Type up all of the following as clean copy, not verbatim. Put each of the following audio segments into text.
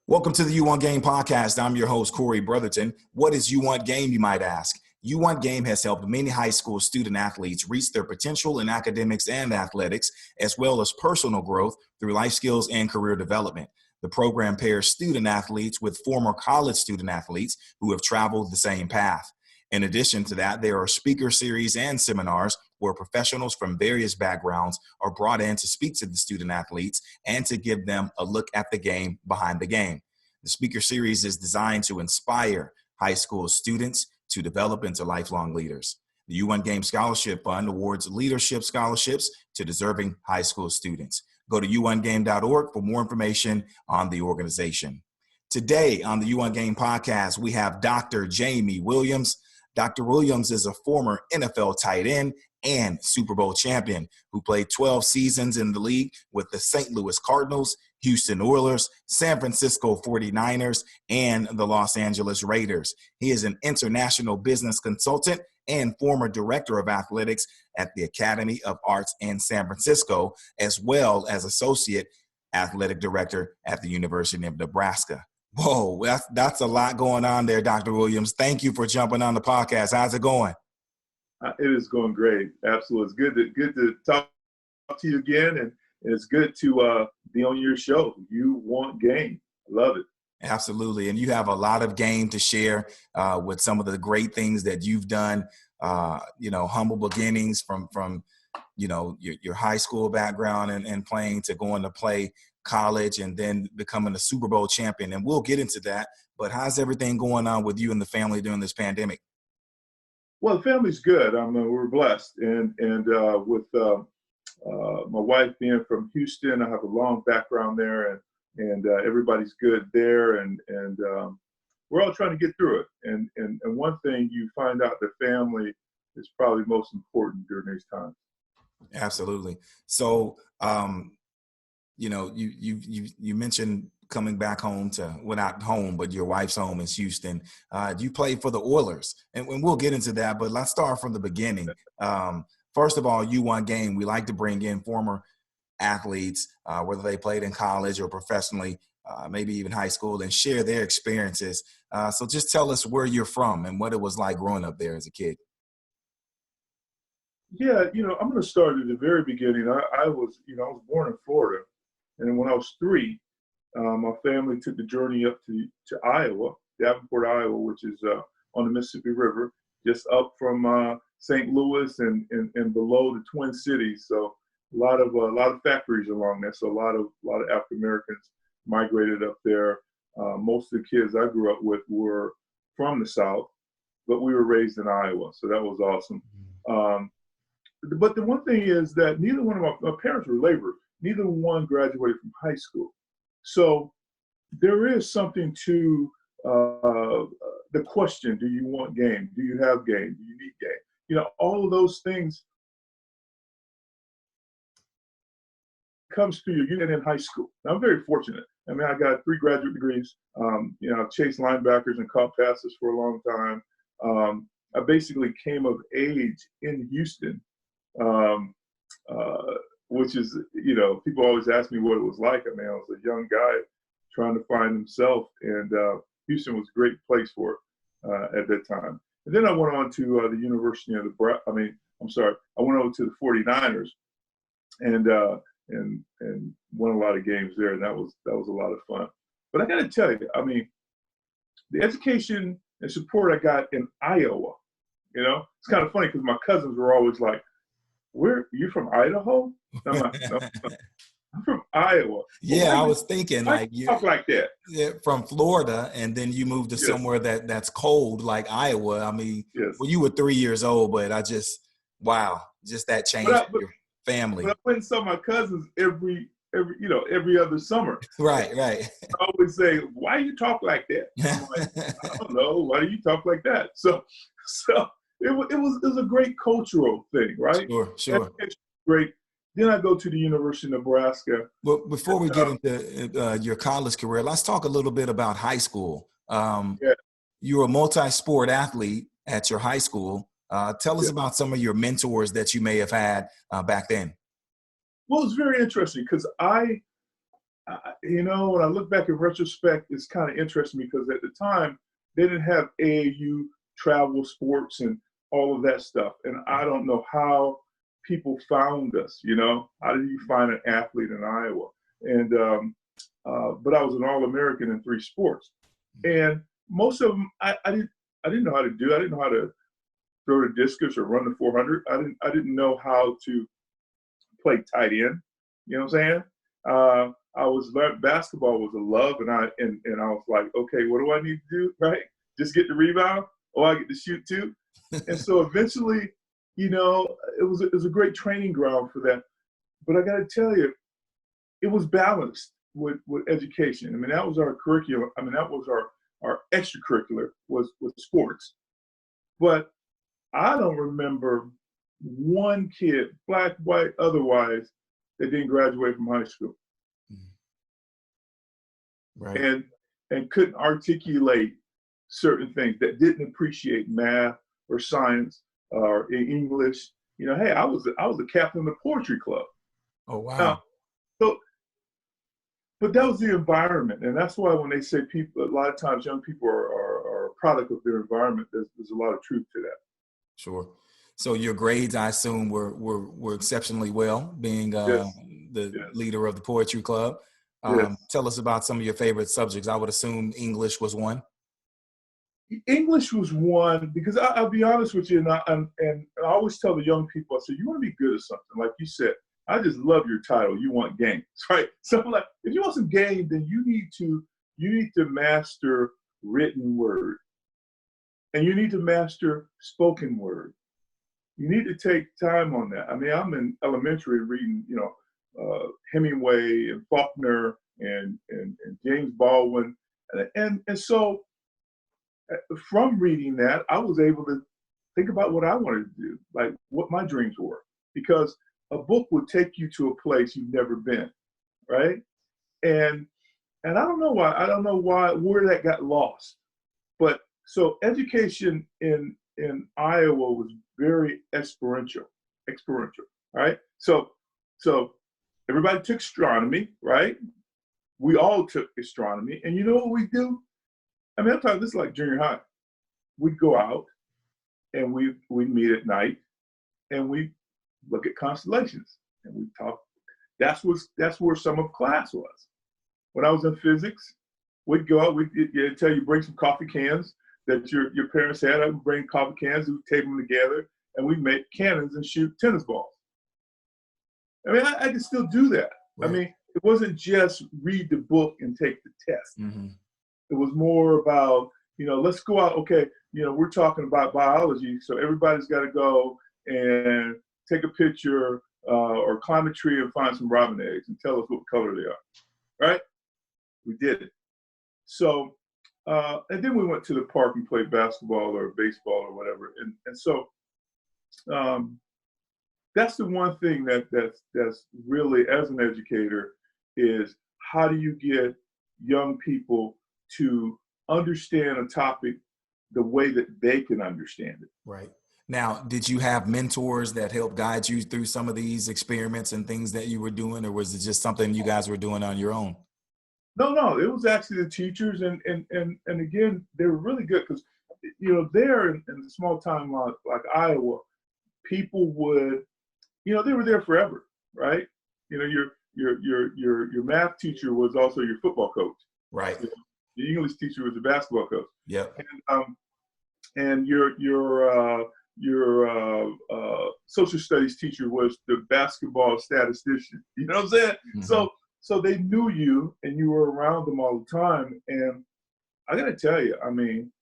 Welcome to the You Want Game podcast. I'm your host, Corey Brotherton. What is You Want Game, you might ask? You Want Game has helped many high school student athletes reach their potential in academics and athletics, as well as personal growth through life skills and career development. The program pairs student athletes with former college student athletes who have traveled the same path. In addition to that, there are speaker series and seminars where professionals from various backgrounds are brought in to speak to the student athletes and to give them a look at the game behind the game. The speaker series is designed to inspire high school students to develop into lifelong leaders. The U1 Game Scholarship Fund awards leadership scholarships to deserving high school students. Go to uongame.org for more information on the organization. Today on the U1 Game podcast, we have Dr. Jamie Williams. Dr. Williams is a former NFL tight end and Super Bowl champion who played 12 seasons in the league with the St. Louis Cardinals, Houston Oilers, San Francisco 49ers, and the Los Angeles Raiders. He is an international business consultant and former director of athletics at the Academy of Arts in San Francisco, as well as associate athletic director at the University of Nebraska. Whoa, that's a lot going on there, Dr. Williams. Thank you for jumping on the podcast. How's it going? It is going great. Absolutely. It's good to talk to you again, and it's good to be on your show. You Want Game. I love it. Absolutely. And you have a lot of game to share with some of the great things that you've done, humble beginnings from your high school background and playing to going to play college and then becoming a Super Bowl champion. And we'll get into that. But how's everything going on with you and the family during this pandemic? Well, the family's good. We're blessed. And with my wife being from Houston, I have a long background there, and everybody's good there. And we're all trying to get through it. And one thing you find out, the family is probably most important during these times. Absolutely. So, you mentioned coming back home not home, but your wife's home is Houston. You played for the Oilers, and we'll get into that, but let's start from the beginning. First of all, You Want Game, we like to bring in former athletes, whether they played in college or professionally, maybe even high school, and share their experiences. So just tell us where you're from and what it was like growing up there as a kid. Yeah, I'm going to start at the very beginning. I was born in Florida, and when I was 3, my family took the journey up to Iowa, Davenport, Iowa, which is on the Mississippi River, just up from St. Louis and below the Twin Cities. So a lot of factories along there. So a lot of African Americans migrated up there. Most of the kids I grew up with were from the South, but we were raised in Iowa, so that was awesome. But the one thing is that neither one of my parents were labored. Neither one graduated from high school. So there is something to the question, do you want game? Do you have game? Do you need game? All of those things comes to you in high school. Now, I'm very fortunate. I got 3 graduate degrees. I've chased linebackers and caught passes for a long time. I basically came of age in Houston, which is, people always ask me what it was like. I was a young guy trying to find himself, and Houston was a great place for it at that time. And then I went on to the University of Nebraska. I went over to the 49ers and won a lot of games there, and that was a lot of fun. But I got to tell you, the education and support I got in Iowa, it's kind of funny because my cousins were always like, "Where you from, Idaho?" I'm like, "No, I'm from Iowa." Yeah, I was thinking you talk like that. Yeah, from Florida, and then you moved to somewhere that's cold like Iowa. Yes. Well, you were 3 years old, but just that change for your family. But I went and saw my cousins every other summer. Right. I always say, "Why you talk like that?" I'm like, "I don't know. Why do you talk like that?" So it was a great cultural thing, right? Sure. Great. Then I go to the University of Nebraska. Well, before we get into your college career, let's talk a little bit about high school. You were a multi-sport athlete at your high school. Tell us about some of your mentors that you may have had back then. Well, it's very interesting because I When I look back in retrospect, it's kind of interesting because at the time they didn't have AAU travel sports and all of that stuff. And I don't know how people found us, how did you find an athlete in Iowa? And, but I was an All-American in 3 sports. And most of them, I didn't know how to do. I didn't know how to throw the discus or run the 400. I didn't know how to play tight end. You know what I'm saying? Basketball was a love, and I was like, okay, what do I need to do? Right? Just get the rebound. Oh, I get to shoot too. And so eventually, it was a great training ground for that. But I got to tell you, it was balanced with education. I mean, that was our curriculum. I mean, that was our extracurricular was sports. But I don't remember one kid, black, white, otherwise, that didn't graduate from high school. Right. And couldn't articulate certain things, that didn't appreciate math or science or English. Hey, I was the captain of the poetry club. Oh, wow. But that was the environment, and that's why when they say people, a lot of times young people are a product of their environment. There's a lot of truth to that. Sure. So your grades, I assume, were exceptionally well, being Yes. the leader of the poetry club. Yes. Tell us about some of your favorite subjects. I would assume English was one. English was one because I'll be honest with you, and I always tell the young people, I say, you want to be good at something, like you said. I just love your title. You want game, right? So I'm like, if you want some game, then you need to master written word, and you need to master spoken word. You need to take time on that. I mean, I'm in elementary reading, Hemingway and Faulkner and James Baldwin, and so from reading that, I was able to think about what I wanted to do, like what my dreams were, because a book would take you to a place you've never been, right? And I don't know why where that got lost, but so education in Iowa was very experiential, right? So everybody took astronomy, right? We all took astronomy, and you know what we do? I mean, I'm talking this is like junior high. We'd go out and we meet at night and we look at constellations and we talk. That's where some of class was. When I was in physics, we'd go out, we'd tell you bring some coffee cans that your parents had. I would bring coffee cans, we'd tape them together, and we'd make cannons and shoot tennis balls. I mean, I could still do that. Right. I mean, it wasn't just read the book and take the test. Mm-hmm. It was more about, let's go out. Okay, we're talking about biology, so everybody's got to go and take a picture or climb a tree and find some robin eggs and tell us what color they are, right? We did it. So, and then we went to the park and played basketball or baseball or whatever. And so that's the one thing that's really, as an educator, is how do you get young people to understand a topic the way that they can understand it. Right. Now, did you have mentors that helped guide you through some of these experiments and things that you were doing, or was it just something you guys were doing on your own? No, it was actually the teachers, and again, they were really good because, there in a small town like Iowa, people would, they were there forever, right? Your math teacher was also your football coach. Right. The English teacher was the basketball coach. Yep. And your social studies teacher was the basketball statistician. You know what I'm saying? Mm-hmm. So they knew you, and you were around them all the time. And I got to tell you, I mean,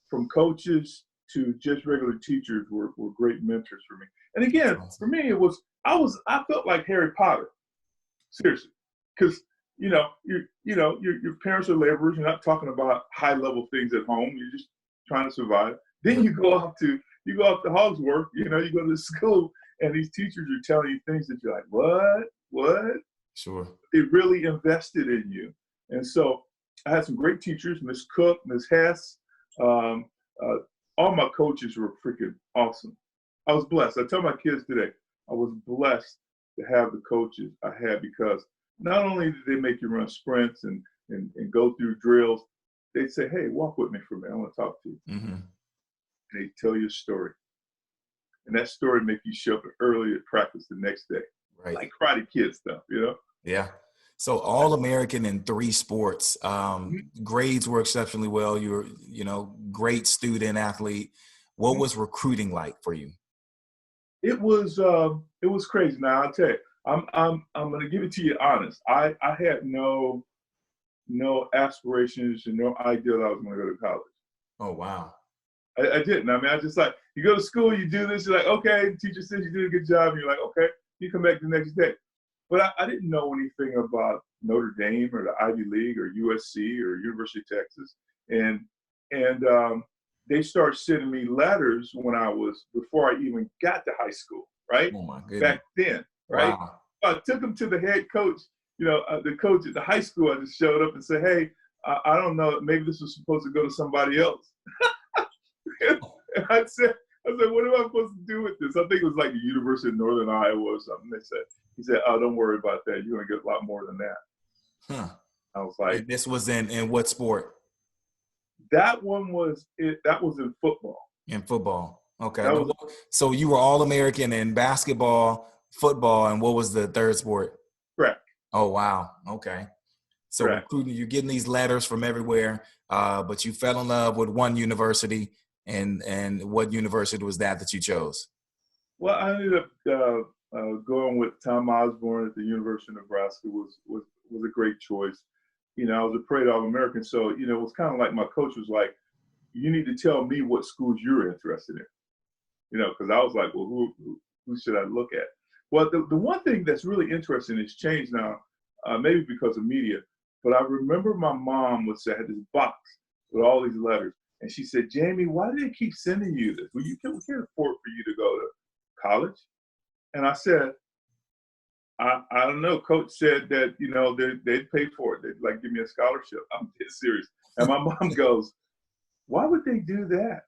from coaches to just regular teachers were great mentors for me. And again, for me, I felt like Harry Potter, seriously, because your parents are laborers. You're not talking about high level things at home. You're just trying to survive. Then you go off to Hogsworth. You go to school, and these teachers are telling you things that you're like, what? Sure. They really invested in you. And so I had some great teachers, Miss Cook, Miss Hess. All my coaches were freaking awesome. I was blessed. I tell my kids today, I was blessed to have the coaches I had because not only did they make you run sprints and go through drills, they'd say, hey, walk with me for a minute. I want to talk to you. Mm-hmm. And they'd tell you a story. And that story make you show up early at practice the next day. Right. Like Karate Kid stuff, you know? Yeah. So All-American in 3 sports. Grades were exceptionally well. You were, great student athlete. What was recruiting like for you? It was crazy. Now I'll tell you, I'm going to give it to you honest. I had no aspirations and no idea that I was going to go to college. Oh, wow. I didn't. I mean, I just like, you go to school, you do this, you're like, okay, the teacher says you did a good job, and you're like, okay, you come back the next day. But I didn't know anything about Notre Dame or the Ivy League or USC or University of Texas. And they started sending me letters before I even got to high school, right? Oh, my goodness. Back then, right? Wow. I took them to the head coach, the coach at the high school. I just showed up and said, hey, I don't know, maybe this was supposed to go to somebody else. And I said, what am I supposed to do with this? I think it was like the University of Northern Iowa or something. He said, oh, don't worry about that. You're going to get a lot more than that. Huh. I was like, and this was in what sport? That was in football. In football. Okay. So you were All-American in basketball, football, and what was the third sport? Correct. Oh, wow. Okay. So Correct. Recruiting, you're getting these letters from everywhere, but you fell in love with one university. And what university was that you chose? Well, I ended up going with Tom Osborne at the University of Nebraska. Was a great choice. I was a parade All-American, so it was kind of like my coach was like, "You need to tell me what schools you're interested in," because I was like, "Well, who should I look at?" Well, the one thing that's really interesting is changed now, maybe because of media. But I remember my mom had this box with all these letters. And she said, Jamie, why do they keep sending you this? Well, we can't afford for you to go to college. And I said, I don't know. Coach said that, they'd pay for it. They'd like give me a scholarship. I'm dead serious. And my mom goes, why would they do that?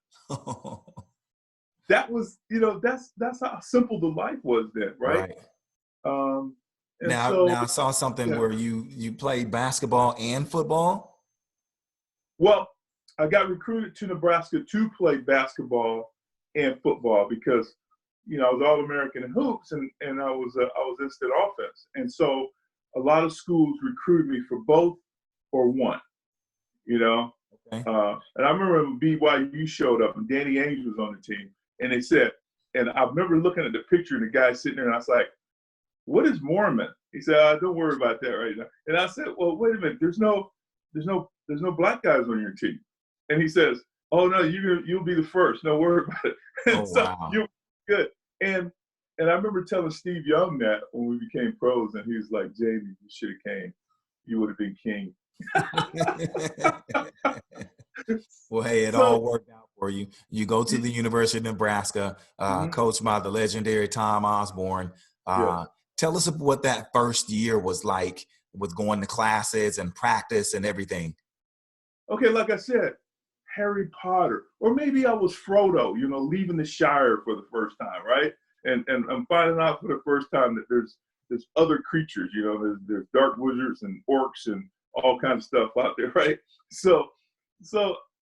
That was, that's how simple the life was then, right? Now I saw something where you played basketball and football. Well, I got recruited to Nebraska to play basketball and football because, I was All-American in hoops and I was instant offense. And so a lot of schools recruited me for both or one, Okay. And I remember when BYU showed up and Danny Ainge was on the team and they said, and I remember looking at the picture and the guy sitting there and I was like, what is Mormon? He said, don't worry about that right now. And I said, well, wait a minute, there's no black guys on your team. And he says, oh, no, you'll be the first. No worry about it. Oh, so wow. You're good. And I remember telling Steve Young that when we became pros, and he was like, Jamie, you should have came. You would have been king. Well, hey, it all worked out for you. You go to the University of Nebraska, coached by the legendary Tom Osborne. Tell us what that first year was like with going to classes and practice and everything. Okay, like I said, Harry Potter, or maybe I was Frodo, leaving the Shire for the first time, right? And I'm finding out for the first time that there's other creatures, there's dark wizards and orcs and all kinds of stuff out there, right? So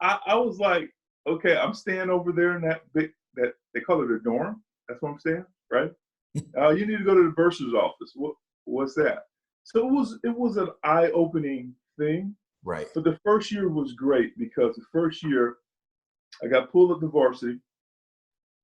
I was like, okay, I'm staying over there in that they call it a dorm. That's what I'm staying, right? You need to go to the bursar's office. What's that? So it was an eye-opening thing. Right. But the first year was great because the first year I got pulled up to varsity,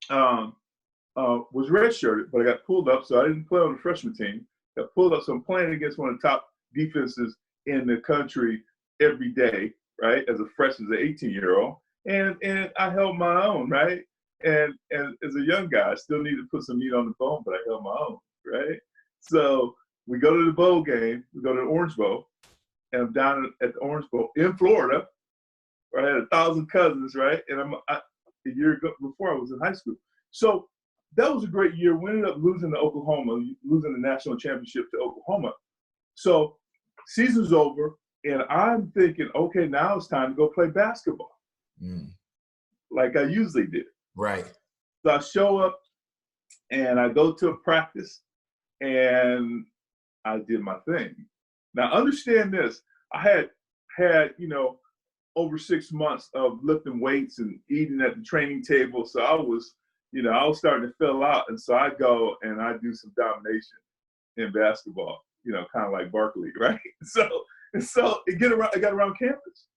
was redshirted, but I got pulled up, so I didn't play on the freshman team. Got pulled up, so I'm playing against one of the top defenses in the country every day, right? As a freshman, as an 18-year-old. And I held my own, right? And as a young guy, I still needed to put some meat on the bone, but I held my own, right? So we go to the bowl game, we go to the Orange Bowl. And I'm down at the Orange Bowl in Florida, where I had 1,000 cousins, right? And a year ago, before I was in high school. So that was a great year. We ended up losing to Oklahoma, losing the national championship to Oklahoma. So season's over, and I'm thinking, okay, now it's time to go play basketball, like I usually did. Right. So I show up, and I go to a practice, and I did my thing. Now, understand this. I had, over 6 months of lifting weights and eating at the training table. So I was starting to fill out. And so I go and I do some domination in basketball, kind of like Barkley, right? So I got around campus.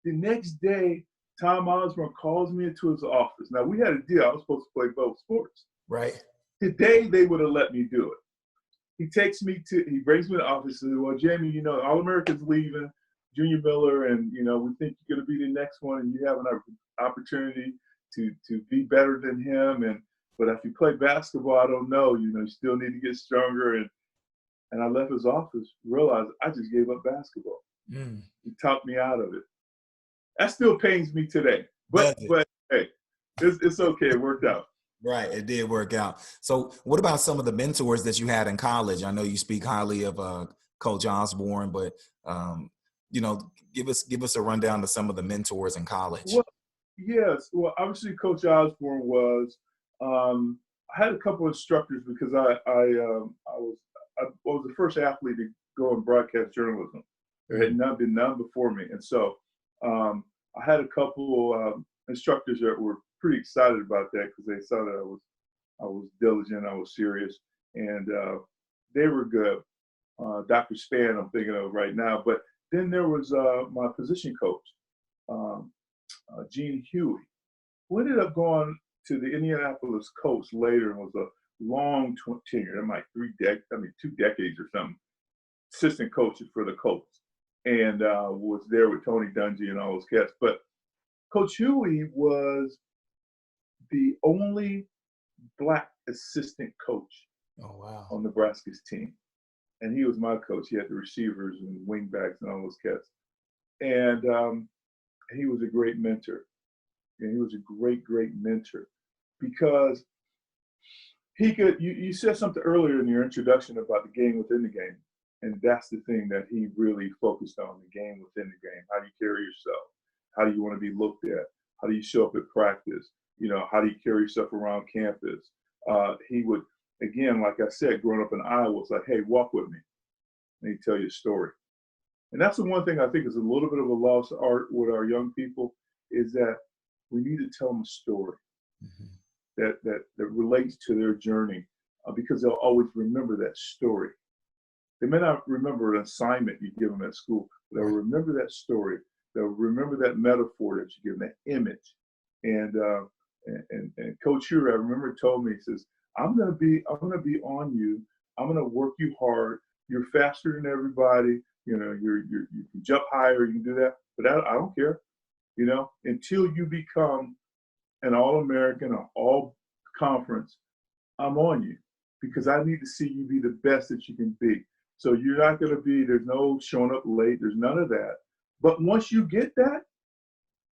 The next day, Tom Osborne calls me into his office. Now, we had a deal. I was supposed to play both sports. Right. Today, they would have let me do it. He brings me to the office and says, well, Jamie, All-American's leaving, Junior Miller, and, we think you're going to be the next one, and you have an opportunity to be better than him. But if you play basketball, I don't know, you still need to get stronger. And I left his office, realized I just gave up basketball. He talked me out of it. That still pains me today. But hey, it's okay. It worked out. Right. It did work out. So what about some of the mentors that you had in college? I know you speak highly of Coach Osborne, but, give us a rundown of some of the mentors in college. Well, yes. Well, obviously, Coach Osborne was I had a couple of instructors because I was the first athlete to go in broadcast journalism. There had been none before me. And so I had a couple instructors that were pretty excited about that because they saw that I was diligent, I was serious, and they were good. Dr. Span, I'm thinking of right now. But then there was my position coach, Gene Huey, who ended up going to the Indianapolis Colts later and was a long tenure. I'm like 2 decades or something, assistant coach for the Colts, and was there with Tony Dungy and all those cats. But Coach Huey was the only Black assistant coach on Nebraska's team. And he was my coach. He had the receivers and wingbacks and all those cats. And he was a great mentor. And he was a great, great mentor because he could, you said something earlier in your introduction about the game within the game. And that's the thing that he really focused on, the game within the game. How do you carry yourself? How do you want to be looked at? How do you show up at practice? How do you carry yourself around campus? He would, again, like I said, growing up in Iowa, it's like, hey, walk with me. And he'd tell you a story. And that's the one thing I think is a little bit of a lost art with our young people is that we need to tell them a story that relates to their journey because they'll always remember that story. They may not remember an assignment you give them at school, but they'll remember that story. They'll remember that metaphor that you give them, that image. And Coach Huey, I remember, told me, he says, I'm gonna be on you. I'm gonna work you hard. You're faster than everybody. You can jump higher. You can do that, but I don't care. Until you become an All-American or All-Conference, I'm on you because I need to see you be the best that you can be. So you're not gonna be. There's no showing up late. There's none of that. But once you get that,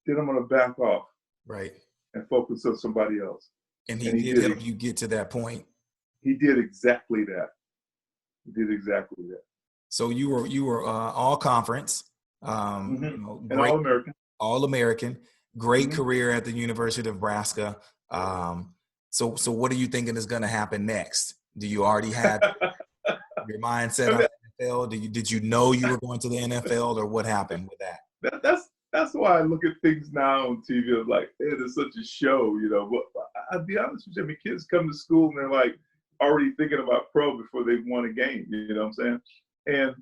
then I'm gonna back off. Right. And focus on somebody else. And he did help you get to that point. He did exactly that. So you were all conference, and great, All-American, great career at the University of Nebraska. So what are you thinking is going to happen next? Do you already have your mindset on the NFL? Did you know you were going to the NFL, or what happened with that? That's why I look at things now on TV. I'm like, hey, it's such a show, But I'll be honest with you, I mean, kids come to school and they're like already thinking about pro before they've won a game. You know what I'm saying? And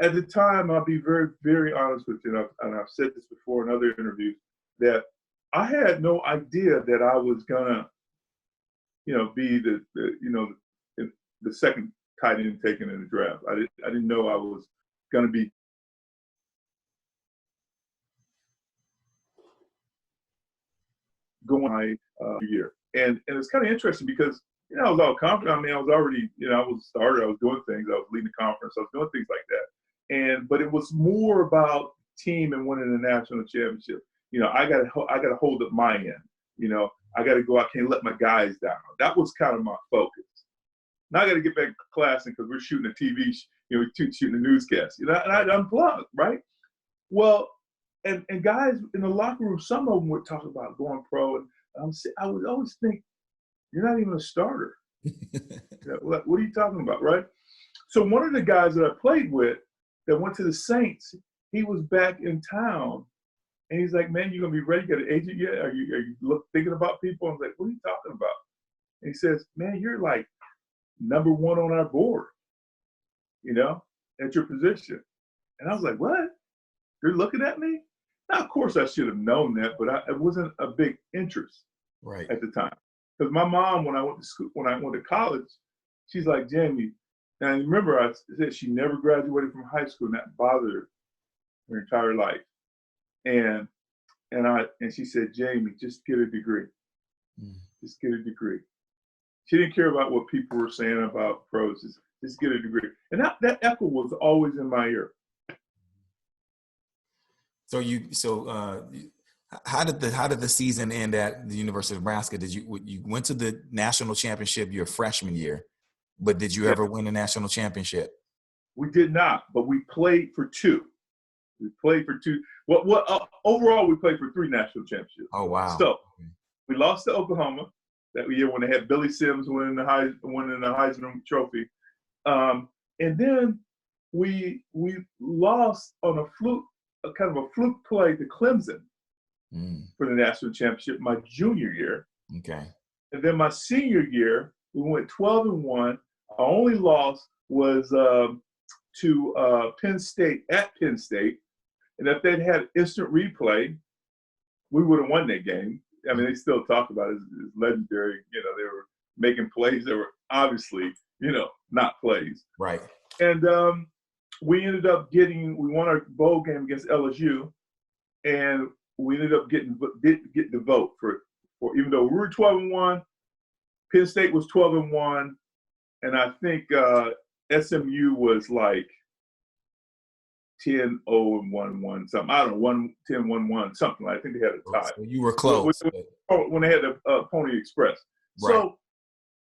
at the time, I'll be very, very honest with you, and I've said this before in other interviews, that I had no idea that I was gonna, be the second tight end taken in the draft. I didn't know I was gonna be going my year. And it's kind of interesting because, I was all confident. I mean, I was already, I was a starter. I was doing things. I was leading the conference. I was doing things like that. But it was more about team and winning the national championship. I got to hold up my end. I got to go. I can't let my guys down. That was kind of my focus. Now I got to get back to class because we're shooting a TV, we're shooting a newscast. And I'd unplug, right? Well, and guys in the locker room, some of them would talk about going pro, and I would always think, you're not even a starter. What are you talking about, right? So one of the guys that I played with that went to the Saints, he was back in town. And he's like, man, you going to be ready? You got an agent yet? Are you thinking about people? I was like, what are you talking about? And he says, man, you're like number one on our board, at your position. And I was like, what? They're looking at me? Now, of course, I should have known that, but it wasn't a big interest at the time. Because my mom, when I went to college, she's like, Jamie, and I remember I said she never graduated from high school, and that bothered her entire life. And she said, Jamie, just get a degree. Just get a degree. She didn't care about what people were saying about pros. Just get a degree. And that echo was always in my ear. So how did the season end at the University of Nebraska? You went to the national championship your freshman year, but did you ever win a national championship? We did not, but we played for two. Overall, we played for 3 national championships. Oh, wow. So we lost to Oklahoma that year when they had Billy Sims winning the Heisman Trophy. And then we lost on a kind of a fluke play to Clemson for the national championship my junior year. Okay. And then my senior year, we went 12-1. Our only loss was to Penn State at Penn State. And if they'd had instant replay, we would have won that game. I mean, they still talk about it as legendary. They were making plays that were obviously, not plays. Right. And we ended up we won our bowl game against LSU, and we ended up getting the vote for even though we were 12-1, Penn State was 12-1, and I think SMU was like 10-0-1-1 something. I don't know, 10-1-1 something. I think they had a tie. So you were close. When they had the Pony Express. Right.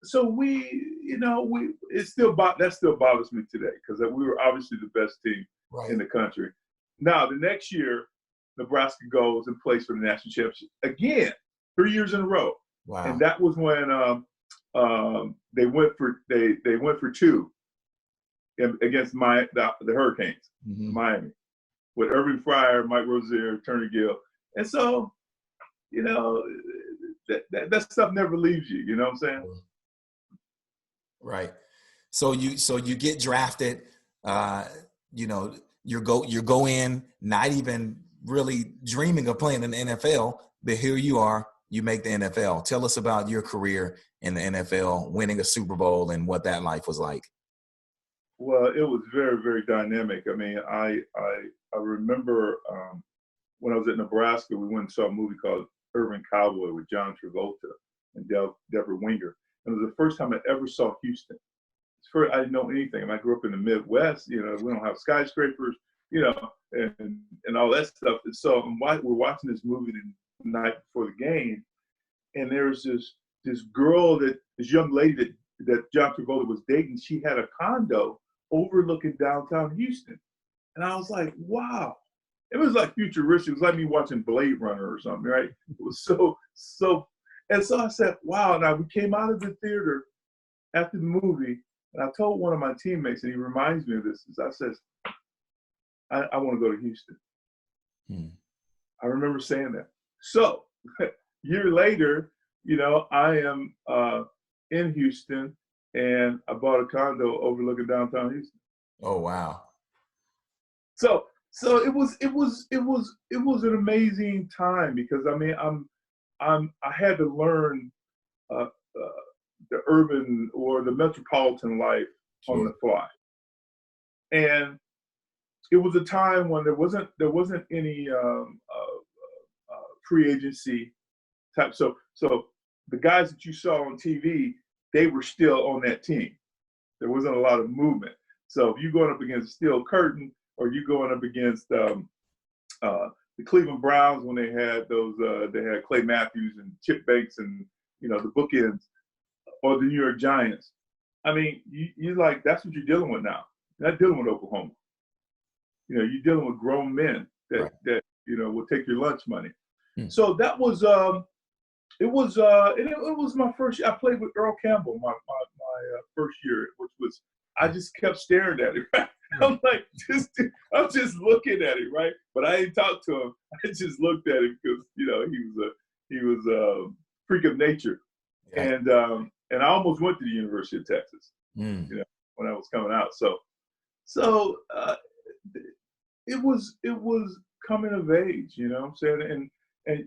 So we, that still bothers me today because we were obviously the best team in the country. Now the next year, Nebraska goes and plays for the national championship again, 3 years in a row. Wow. And that was when they went for 2 against the Hurricanes, Miami, with Irving Fryer, Mike Rozier, Turner Gill. And so, that stuff never leaves you. You know what I'm saying? Right. So you get drafted. You go in not even really dreaming of playing in the NFL, but here you are. You make the NFL. Tell us about your career in the NFL, winning a Super Bowl, and what that life was like. Well, it was very, very dynamic. I mean, I remember when I was at Nebraska, we went and saw a movie called Urban Cowboy with John Travolta and Deborah Winger. And it was the first time I ever saw Houston. I didn't know anything. I mean, I grew up in the Midwest. We don't have skyscrapers, and all that stuff. And so we're watching this movie the night before the game, and there's this young lady that John Travolta was dating. She had a condo overlooking downtown Houston. And I was like, wow. It was like futuristic. It was like me watching Blade Runner or something, right? It was so. And so I said, wow. Now we came out of the theater after the movie, and I told one of my teammates, and he reminds me of this, I said, I want to go to Houston. I remember saying that. So a year later, I am in Houston, and I bought a condo overlooking downtown Houston. Oh wow! So it was an amazing time because I mean I had to learn the urban or the metropolitan life on the fly, and it was a time when there wasn't any free agency type. So the guys that you saw on TV, they were still on that team. There wasn't a lot of movement. So if you're going up against Steel Curtin or you're going up against the Cleveland Browns when they had they had Clay Matthews and Chip Banks and the bookends, or the New York Giants. I mean, you're like, that's what you're dealing with now. You're not dealing with Oklahoma. You're dealing with grown men that will take your lunch money. So that was it was my first year. I played with Earl Campbell my first year, which was, I just kept staring at him. I'm like, I'm just looking at it, right? But I didn't talk to him. I just looked at him because, he was a freak of nature. Yeah. And I almost went to the University of Texas, when I was coming out. So it was coming of age, you know what I'm saying?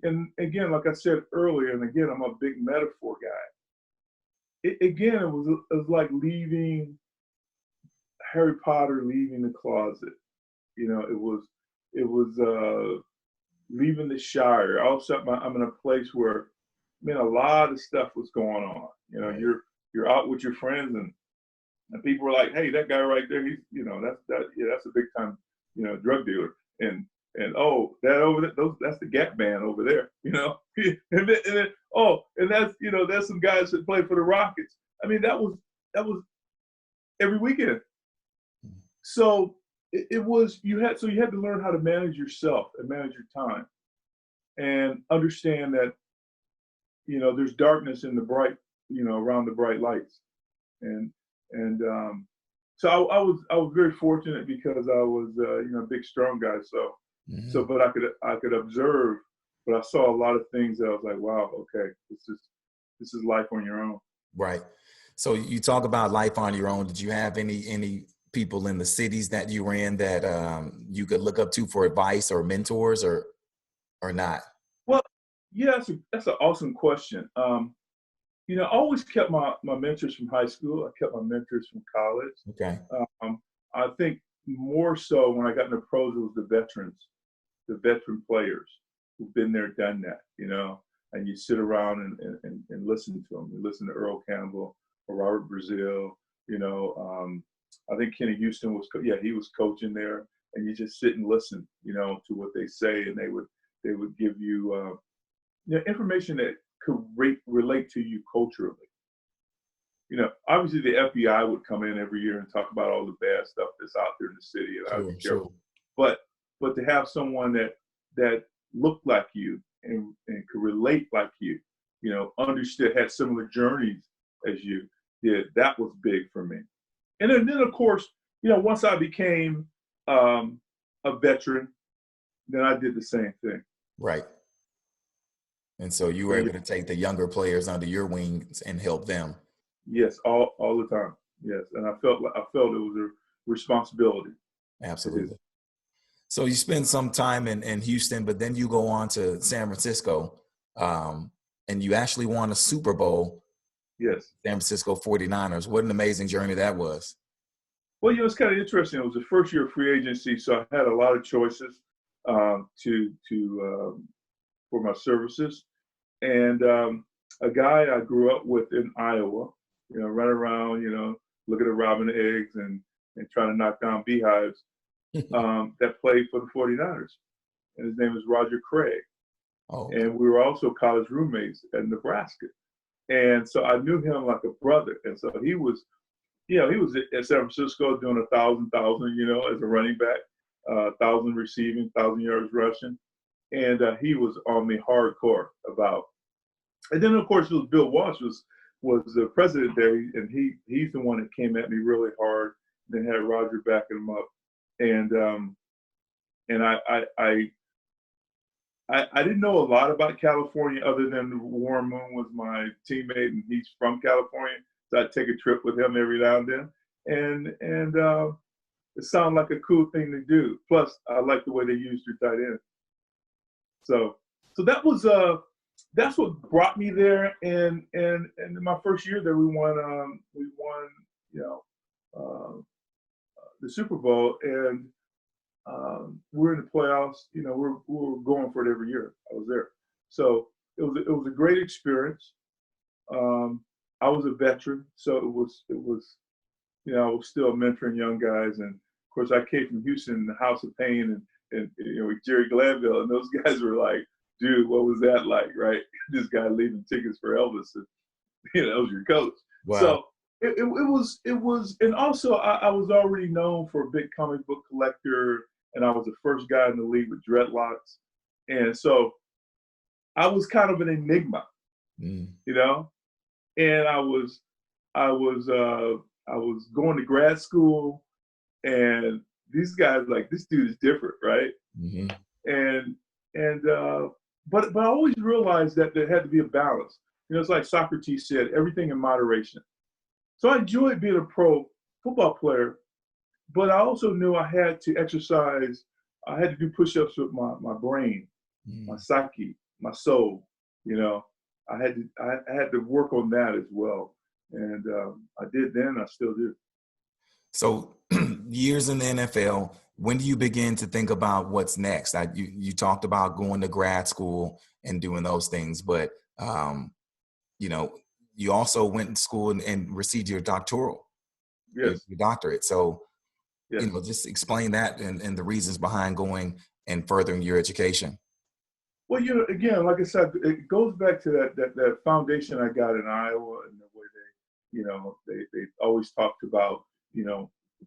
And again, like I said earlier, and again, I'm a big metaphor guy. It was like leaving Harry Potter, leaving the closet. It was leaving the Shire. All of a sudden, I'm in a place where, man, a lot of stuff was going on. Right. You're out with your friends, and people were like, "Hey, that guy right there, that's a big time, drug dealer." And oh, that over there, that's the Gap Band over there, and that's some guys that play for the Rockets. I mean, that was every weekend. So it was you had to learn how to manage yourself and manage your time, and understand that there's darkness in the bright, around the bright lights, and so I was very fortunate because I was a big strong guy, but I could observe, but I saw a lot of things that I was like, wow, okay, this is life on your own. Right. So you talk about life on your own. Did you have any people in the cities that you were in that you could look up to for advice or mentors or not? Well, yeah, that's an awesome question. I always kept my mentors from high school. I kept my mentors from college. Okay. I think more so when I got into pros, it was the veteran players who've been there, done that, and you sit around and listen to them. You listen to Earl Campbell or Robert Brazil, I think Kenny Houston he was coaching there, and you just sit and listen, to what they say, and they would give you, information that could relate to you culturally. Obviously the FBI would come in every year and talk about all the bad stuff that's out there in the city, and I'd be careful. But to have someone that looked like you and could relate like you, understood, had similar journeys as you did, that was big for me. And then of course, once I became a veteran, then I did the same thing. Right. And so you were able to take the younger players under your wings and help them. Yes, all the time. Yes, and I felt it was a responsibility. Absolutely. So you spend some time in Houston, but then you go on to San Francisco, and you actually won a Super Bowl. Yes. San Francisco 49ers. What an amazing journey that was. Well, it's kind of interesting. It was the first year of free agency, so I had a lot of choices for my services. And a guy I grew up with in Iowa, run around, looking at robbing eggs and trying to knock down beehives, that played for the 49ers. And his name is Roger Craig. Oh. And we were also college roommates at Nebraska. And so I knew him like a brother. And so he was at San Francisco doing 1,000, as a running back, 1,000 receiving, 1,000 yards rushing. And he was on me hardcore about. And then of course it was Bill Walsh was the president there, and he's the one that came at me really hard. Then had Roger backing him up, and I didn't know a lot about California other than Warren Moon was my teammate and he's from California, so I'd take a trip with him every now and then, and it sounded like a cool thing to do. Plus, I liked the way they used your tight end. So that was that's what brought me there. And in my first year there, we won the Super Bowl, and we're in the playoffs. We're going for it every year. I was there, so it was a great experience. I was a veteran, so it was I was still mentoring young guys, and of course I came from Houston, the House of Pain, and with Jerry Glanville, and those guys were like, dude, what was that like, right? This guy leaving tickets for Elvis, and that was your coach. Wow. So it was, and also I was already known for a big comic book collector, and I was the first guy in the league with dreadlocks, and so I was kind of an enigma, and I was going to grad school, And these guys like, this dude is different, right? Mm-hmm. But I always realized that there had to be a balance. It's like Socrates said, everything in moderation. So I enjoyed being a pro football player, but I also knew I had to exercise. I had to do push-ups with my brain, my psyche, my soul. I had to work on that as well, and I did then. I still do. So years in the NFL, when do you begin to think about what's next? You talked about going to grad school and doing those things, but you also went to school and received your doctoral, Yes. your doctorate. So, Yes. just explain that and the reasons behind going and furthering your education. Well, again, like I said, it goes back to that foundation I got in Iowa, and the way they always talked about,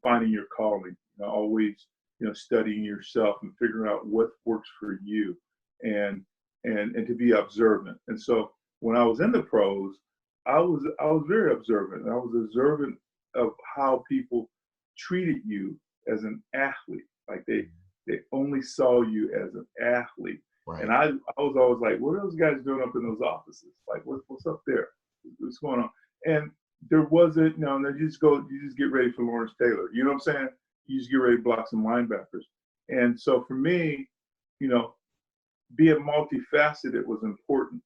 finding your calling, always, studying yourself and figuring out what works for you, and to be observant. And so when I was in the pros, I was very observant. I was observant of how people treated you as an athlete. Like they only saw you as an athlete. Right. And I was always like, what are those guys doing up in those offices? Like, what's up there? What's going on? And there wasn't, you just get ready for Lawrence Taylor. You know what I'm saying? You just get ready to block some linebackers. And so for me, being multifaceted was important.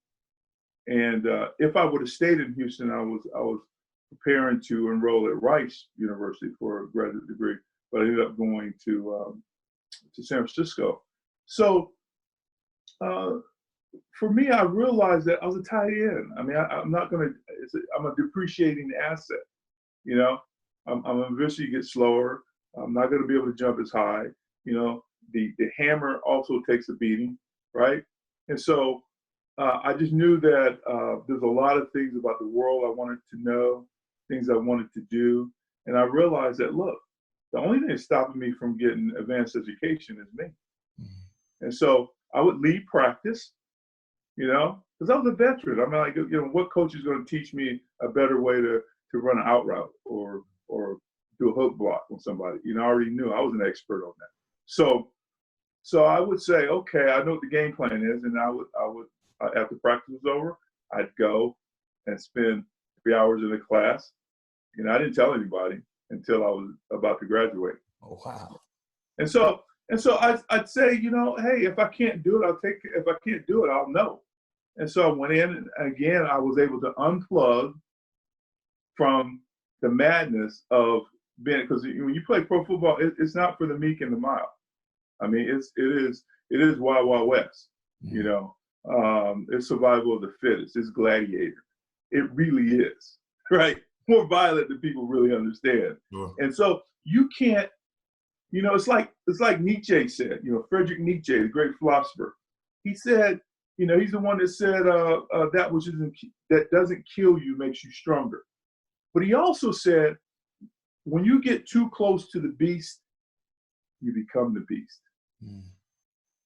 And if I would have stayed in Houston, I was preparing to enroll at Rice University for a graduate degree, but I ended up going to San Francisco. So for me, I realized that I was a tight end. I mean, I'm a depreciating asset. I'm eventually get slower. I'm not going to be able to jump as high. The hammer also takes a beating, right? And so I just knew that there's a lot of things about the world I wanted to know, things I wanted to do. And I realized that, look, the only thing that's stopping me from getting advanced education is me. Mm-hmm. And so I would leave practice, because I was a veteran. I mean, like, what coach is going to teach me a better way to run an out route or do a hook block on somebody? I already knew. I was an expert on that. So I would say, okay, I know what the game plan is, and I would after practice was over, I'd go and spend 3 hours in a class. I didn't tell anybody until I was about to graduate. Oh, wow. And so I'd say, hey, if I can't do it, I'll take it. If I can't do it, I'll know. And so I went in, and again, I was able to unplug from the madness of being, because when you play pro football, it's not for the meek and the mild. I mean, it is Wild Wild West. It's survival of the fittest. It's gladiator. It really is, right? More violent than people really understand. Sure. And so you can't, it's like Nietzsche said, Friedrich Nietzsche, the great philosopher. He said, he's the one that said that doesn't kill you makes you stronger. But he also said, when you get too close to the beast, you become the beast. Mm.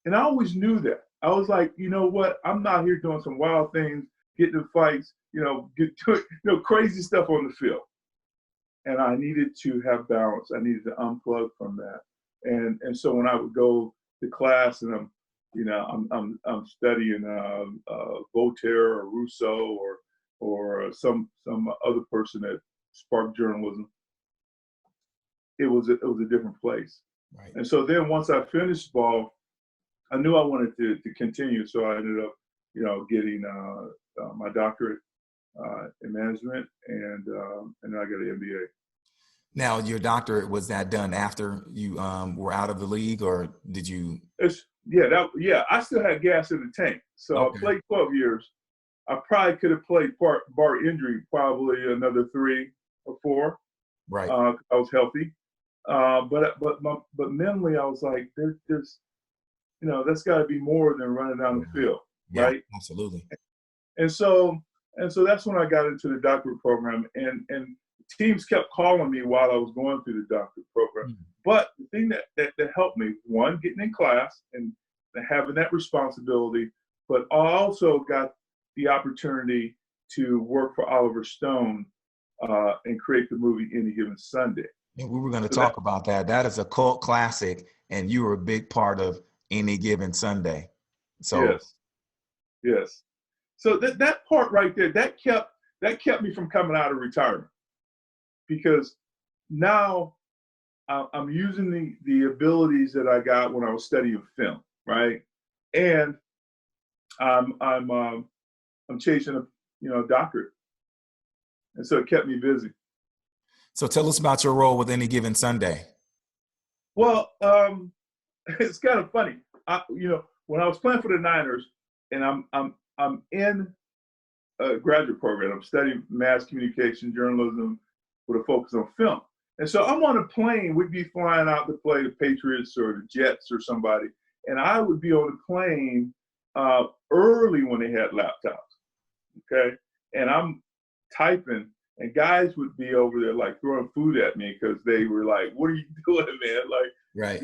And I always knew that. I was like, you know what? I'm not here doing some wild things, getting in fights, crazy stuff on the field. And I needed to have balance. I needed to unplug from that. And so when I would go to class and I'm studying Voltaire or Rousseau or some other person that sparked journalism, it was a different place. Right. And so then once I finished ball, I knew I wanted to continue. So I ended up, getting my doctorate in management, and then I got an MBA. Now, your doctorate, was that done after you were out of the league, or did you? I still had gas in the tank. So okay. I played 12 years. I probably could have played bar injury, probably another 3 or 4. Right. I was healthy. But mentally, I was like, there's that's got to be more than running down the field, right? Yeah, absolutely. And so that's when I got into the doctorate program, and teams kept calling me while I was going through the doctorate program. Mm-hmm. But the thing that helped me, one, getting in class and having that responsibility, but I also got the opportunity to work for Oliver Stone and create the movie Any Given Sunday. And we were going to So that, talk about that. That is a cult classic, and you were a big part of Any Given Sunday. So, yes, yes. So that part right there, that kept me from coming out of retirement, because now I'm using the abilities that I got when I was studying film, right? And I'm chasing a doctorate, and so it kept me busy. so tell us about your role with Any Given Sunday. Well, it's kind of funny. When I was playing for the Niners, and I'm in a graduate program. I'm studying mass communication journalism with a focus on film. And so I'm on a plane. We'd be flying out to play the Patriots or the Jets or somebody, and I would be on the plane early when they had laptops. Okay, and I'm typing, and guys would be over there like throwing food at me because they were like, "What are you doing, man?" Like, Right.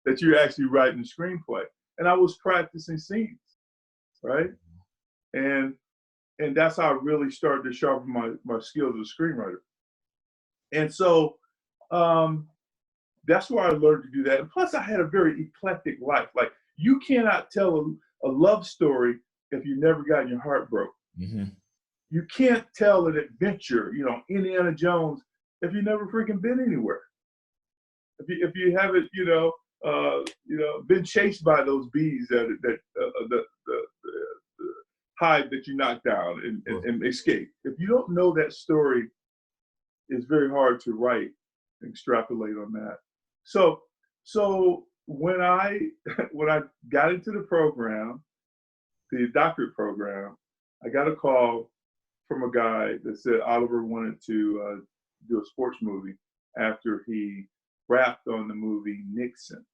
That you're actually writing a screenplay. And I was practicing scenes, right? And that's how I really started to sharpen my skills as a screenwriter. And so that's where I learned to do that. And plus, I had a very eclectic life. Like, you cannot tell a love story if you never gotten your heart broke. Mm-hmm. You can't tell an adventure, Indiana Jones, if you never freaking been anywhere. If you haven't, been chased by those bees that the hive that you knocked down and escape. If you don't know that story, it's very hard to write and extrapolate on that. So when I got into the program, the doctorate program, I got a call from a guy that said Oliver wanted to do a sports movie after he rapped on the movie Nixon.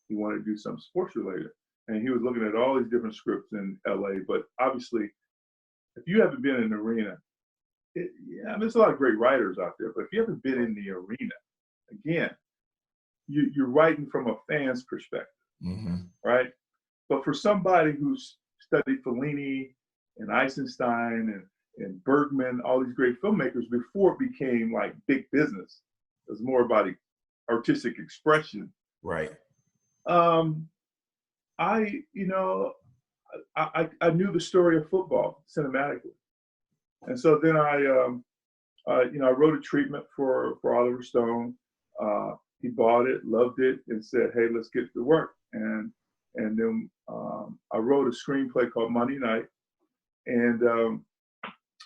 He wanted to do something sports related. And he was looking at all these different scripts in LA. But obviously, if you haven't been in the arena, there's a lot of great writers out there. But if you haven't been in the arena, again, you're writing from a fan's perspective, Mm-hmm. right? But for somebody who's studied Fellini and Eisenstein and Bergman, all these great filmmakers, before it became like big business, it was more about artistic expression. Right. I knew the story of football cinematically, and so then I wrote a treatment for Oliver Stone. He bought it, loved it, and said, "Hey, let's get to work." And then I wrote a screenplay called Monday Night, and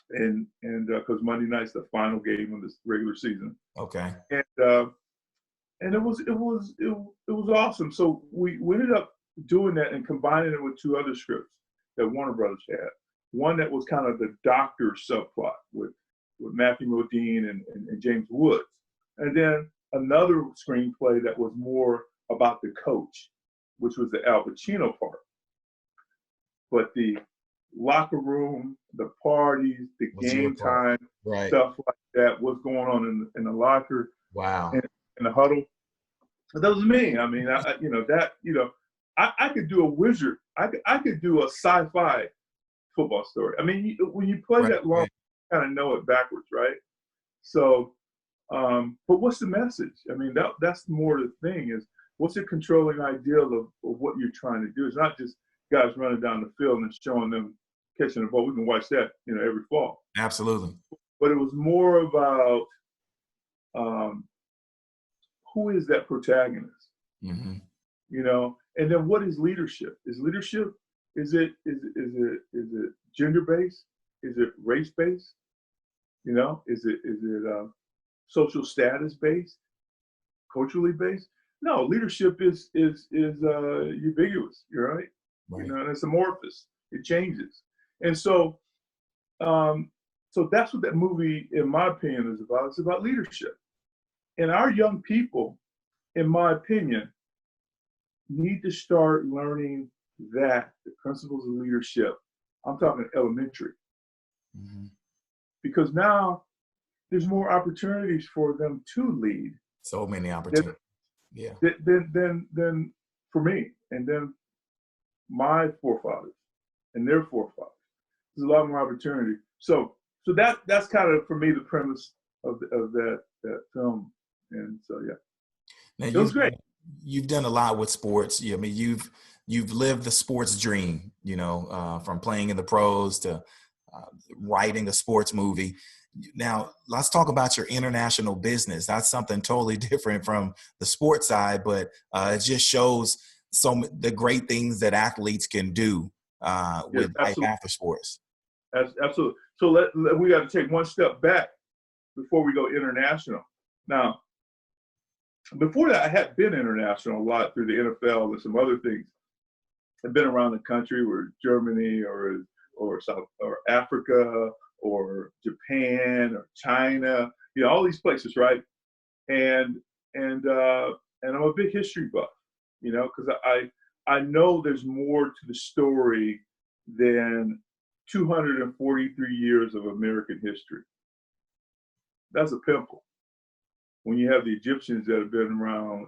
because Monday Night's the final game of this regular season. Okay. And it was awesome. So we ended up doing that and combining it with two other scripts that Warner Brothers had. One that was kind of the doctor subplot with Matthew Modine and James Woods, and then another screenplay that was more about the coach, which was the Al Pacino part. But the locker room, the parties, the game time, right, stuff like that, what's going on in the locker, wow, in the huddle. That was me. I mean, I could do a wizard. I could do a sci-fi football story. I mean, when you play right, that long, right. you kind of know it backwards, right? So, but what's the message? I mean, that's more the thing is, what's the controlling ideal of what you're trying to do? It's not just guys running down the field and showing them catching the ball. We can watch that, every fall. Absolutely. But it was more about who is that protagonist? Mm-hmm. And then what is leadership? Is it gender based? Is it race based? Is it social status based? Culturally based? No, leadership is ubiquitous. You're right. Right. And it's amorphous. It changes. And so that's what that movie, in my opinion, is about. It's about leadership. And our young people, in my opinion, need to start learning the principles of leadership. I'm talking elementary. Mm-hmm. Because now there's more opportunities for them to lead. So many opportunities. Yeah. Than for me, and then my forefathers and their forefathers. There's a lot more opportunity. So that's kind of, for me, the premise of that film And so, yeah, Now it was great. you've done a lot with sports. I mean, you've lived the sports dream, from playing in the pros to writing a sports movie. Now, let's talk about your international business. That's something totally different from the sports side, but it just shows the great things that athletes can do Yes, with life absolutely. after sports. Absolutely. So we got to take one step back before we go international. Now, before that, I had been international a lot through the NFL and some other things. I've been around the country, or Germany, or South, or Africa, or Japan, or China. All these places, right? And and I'm a big history buff, because I know there's more to the story than 243 years of American history. That's a pimple. When you have the Egyptians that have been around,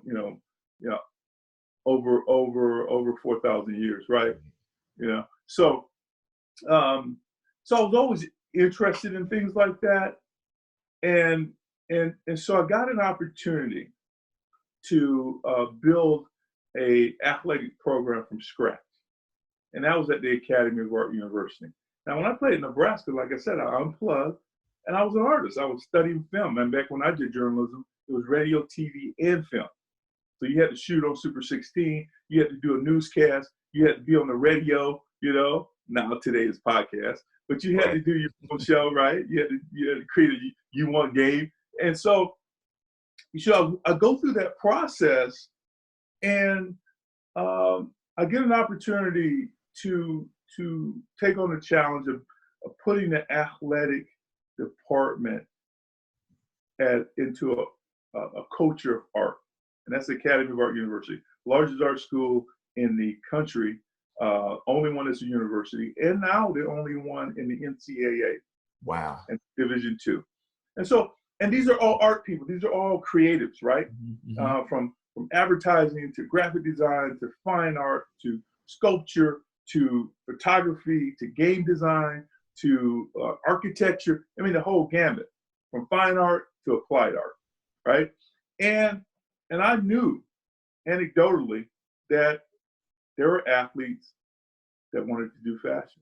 over 4,000 years, right? So so I was always interested in things like that, and so I got an opportunity to build a athletic program from scratch, and that was at the Academy of Art University. Now, when I played in Nebraska, like I said, I unplugged, and I was an artist. I was studying film, and back when I did journalism, it was radio, TV, and film. So you had to shoot on Super 16. You had to do a newscast. You had to be on the radio. Now today is podcast, but you had to do your own show, right? You had to create a UWANTGAME, and so I go through that process, and I get an opportunity to take on the challenge of putting the athletic department into a culture of art. And that's the Academy of Art University, largest art school in the country, only one that's a university, and now the only one in the NCAA. Wow. And Division II. And these are all art people. These are all creatives, right? Mm-hmm. From advertising to graphic design to fine art to sculpture to photography to game design to architecture. I mean, the whole gamut, from fine art to applied art, right? And I knew anecdotally that there were athletes that wanted to do fashion.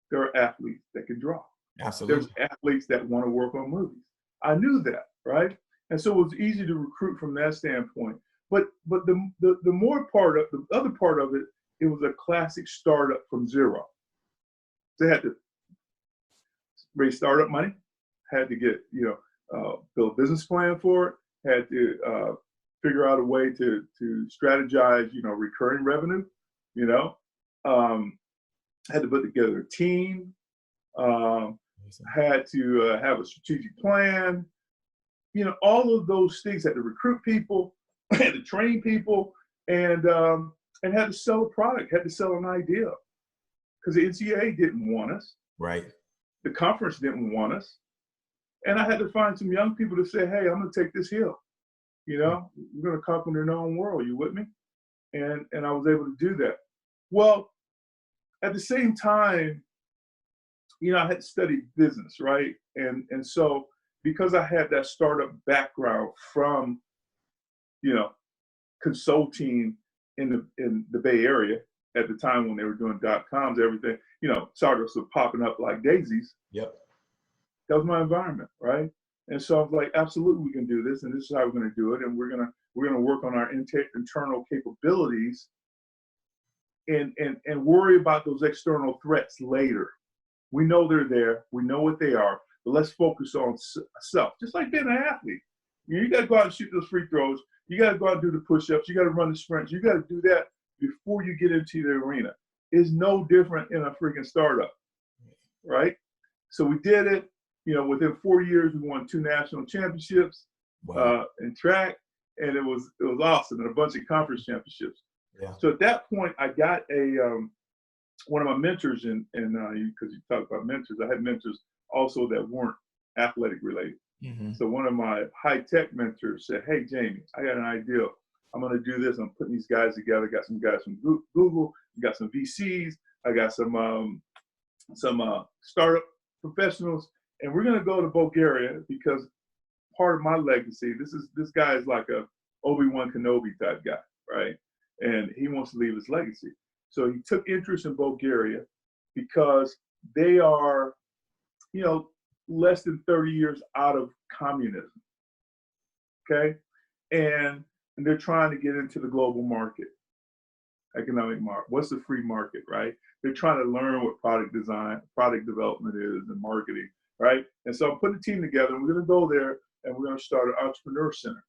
There are athletes that can draw. Absolutely. There's athletes that want to work on movies. I knew that, right? And so it was easy to recruit from that standpoint. But the other part of it, it was a classic startup from zero. They had to raise startup money, had to get build a business plan for it, had to figure out a way to strategize recurring revenue, had to put together a team, had to have a strategic plan, all of those things. Had to recruit people, had to train people, and had to sell a product, had to sell an idea, because the NCAA didn't want us, right? The conference didn't want us, and I had to find some young people to say, "Hey, I'm going to take this hill. We're going to carpenter in our own world. You with me?" And I was able to do that. Well, at the same time, I had studied business, right? And so because I had that startup background from, consulting in the Bay Area at the time when they were doing .coms, everything, startups were popping up like daisies. Yep. That was my environment, right? And so I was like, absolutely, we can do this, and this is how we're going to do it, and we're gonna work on our internal capabilities, and worry about those external threats later. We know they're there, we know what they are, but let's focus on self. Just like being an athlete, you got to go out and shoot those free throws. You got to go out and do the push-ups. You got to run the sprints. You got to do that before you get into the arena. It's no different in a freaking startup, right? So we did it. Within 4 years, we won 2 national championships. Wow. In track, and it was awesome, and a bunch of conference championships. Yeah. So at that point, I got one of my mentors, because you talk about mentors, I had mentors also that weren't athletic related. Mm-hmm. So one of my high-tech mentors said, "Hey, Jamie, I got an idea. I'm going to do this. I'm putting these guys together. Got some guys from Google. Got some VCs. I got some startup professionals, and we're going to go to Bulgaria because part of my legacy. This guy is like a Obi-Wan Kenobi type guy, right? And he wants to leave his legacy. So he took interest in Bulgaria because they are, less than 30 years out of communism. Okay, and they're trying to get into the global market, economic market. What's the free market, right? They're trying to learn what product design, product development is, and marketing, right? And so I'm putting a team together, and we're going to go there, and we're going to start an entrepreneur center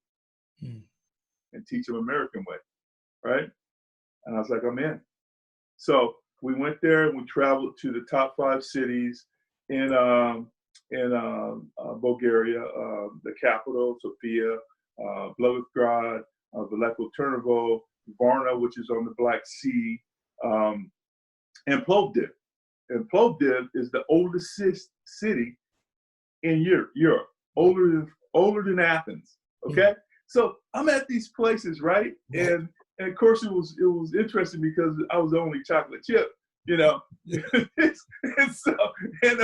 and teach them American way, right? And I was like, I'm in. So we went there, and we traveled to the top 5 cities in Bulgaria, the capital, Sofia, Blagoevgrad, Veliko Trnovo, Varna, which is on the Black Sea, and Plovdiv. And Plovdiv is the oldest city in Europe, older than Athens. Okay, so I'm at these places, right? And of course it was interesting because I was the only chocolate chip, and I'm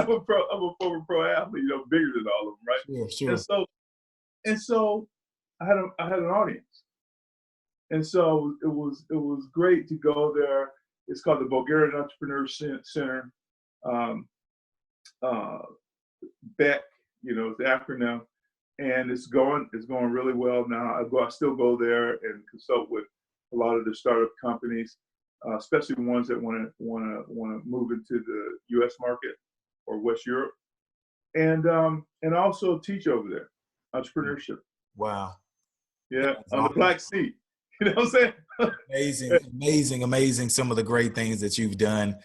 a former pro athlete, bigger than all of them, right? Sure. And so I had an audience, and so it was great to go there. It's called the Bulgarian Entrepreneur Center, BEC, it's the acronym, and it's going really well now. I still go there and consult with a lot of the startup companies, especially ones that want to move into the U.S. market or West Europe, and also teach over there entrepreneurship. Wow. Yeah, on the Black Sea. You know what I'm saying? Amazing. Some of the great things that you've done,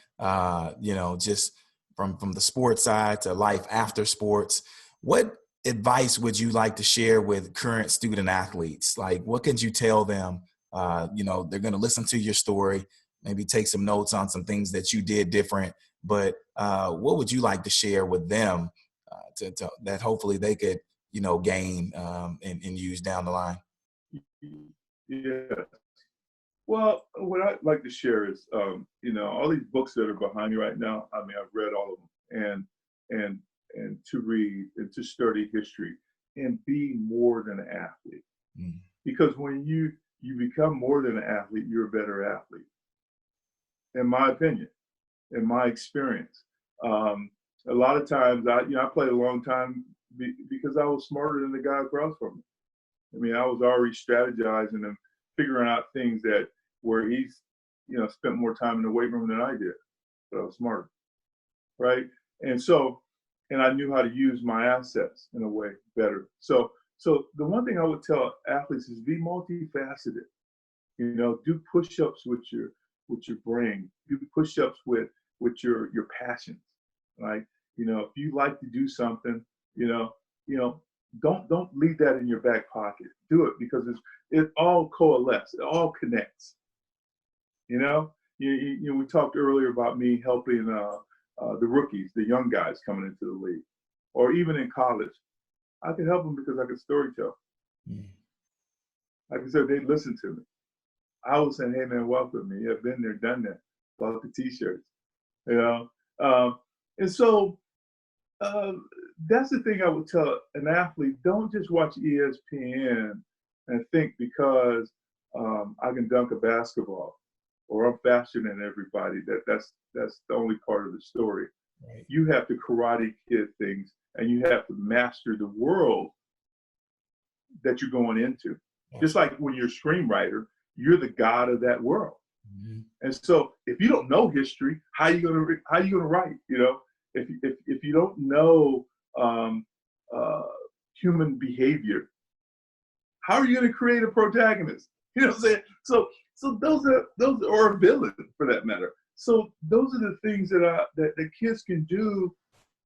just from the sports side to life after sports. What advice would you like to share with current student athletes? Like, what can you tell them? They're going to listen to your story, maybe take some notes on some things that you did different, but what would you like to share with them to that hopefully they could, gain and use down the line? Yeah. Well, what I'd like to share is, all these books that are behind me right now. I mean, I've read all of them, and to read and to study history and be more than an athlete. Because when you become more than an athlete, you're a better athlete. In my opinion, in my experience, a lot of times I played a long time because I was smarter than the guy across from me. I mean, I was already strategizing and figuring out things that where he's, spent more time in the weight room than I did, but I was smarter, right? And so, and I knew how to use my assets in a way better. So the one thing I would tell athletes is be multifaceted. Do push-ups with your brain. Do push-ups with your passions, right? If you like to do something, don't leave that in your back pocket. Do it because it all coalesces. It all connects. We talked earlier about me helping the rookies, the young guys coming into the league, or even in college. I could help them because I could storytell. Like I said, they'd listen to me. I was saying, "Hey man, welcome me. I've been there, done that. Bought the T-shirts." And so that's the thing I would tell an athlete: don't just watch ESPN and think because I can dunk a basketball or I'm faster than everybody that's the only part of the story. Right. You have to Karate Kid things, and you have to master the world that you're going into. Right. Just like when you're a screenwriter, you're the god of that world. Mm-hmm. And so if you don't know history, how are you gonna write? If you don't know human behavior, how are you going to create a protagonist? You know what I'm saying? So those are a villain for that matter. So those are the things that kids can do,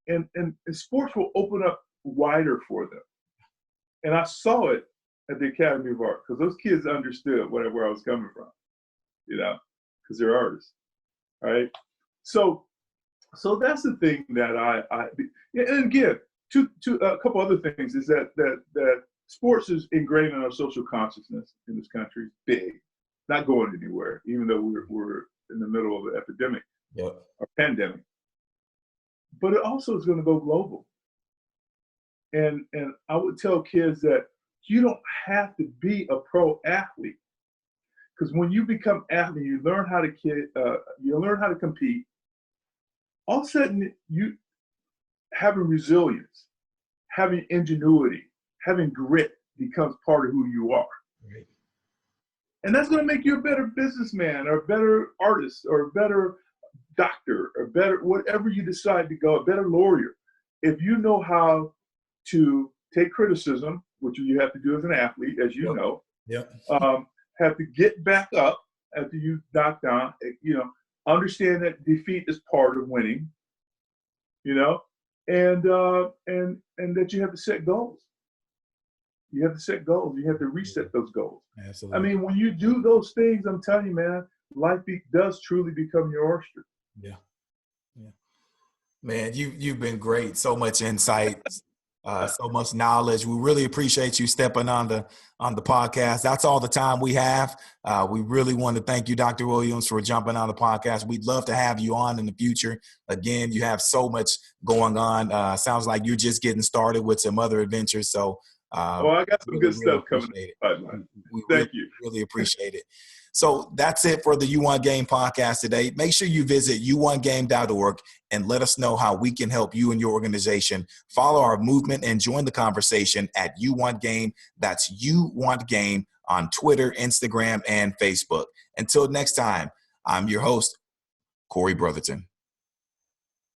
and sports will open up wider for them. And I saw it at the Academy of Art because those kids understood where I was coming from, because they're artists, right? So that's the thing that I and again, a couple other things is that sports is ingrained in our social consciousness in this country, big, not going anywhere, even though we're in the middle of an epidemic or pandemic. But it also is going to go global. And I would tell kids that you don't have to be a pro athlete, because when you become athlete, you learn how to compete. All of a sudden, you having resilience, having ingenuity, having grit becomes part of who you are. Right. And that's going to make you a better businessman or a better artist or a better doctor or better, whatever you decide to go, a better lawyer. If you know how to take criticism, which you have to do as an athlete, as you know, have to get back up after you knock down, understand that defeat is part of winning, and that you have to set goals. You have to set goals. You have to reset those goals. Absolutely. I mean, when you do those things, I'm telling you, man, life does truly become your oyster. Yeah. Man, you've been great. So much insight, so much knowledge. We really appreciate you stepping on the podcast. That's all the time we have. We really want to thank you, Dr. Williams, for jumping on the podcast. We'd love to have you on in the future. Again, you have so much going on. Sounds like you're just getting started with some other adventures. So, I got some good stuff coming. Thank you. Really appreciate it. So that's it for the UWANTGAME podcast today. Make sure you visit uwantgame.org and let us know how we can help you and your organization. Follow our movement and join the conversation at UWANTGAME. That's UWANTGAME on Twitter, Instagram, and Facebook. Until next time, I'm your host, Corey Brotherton.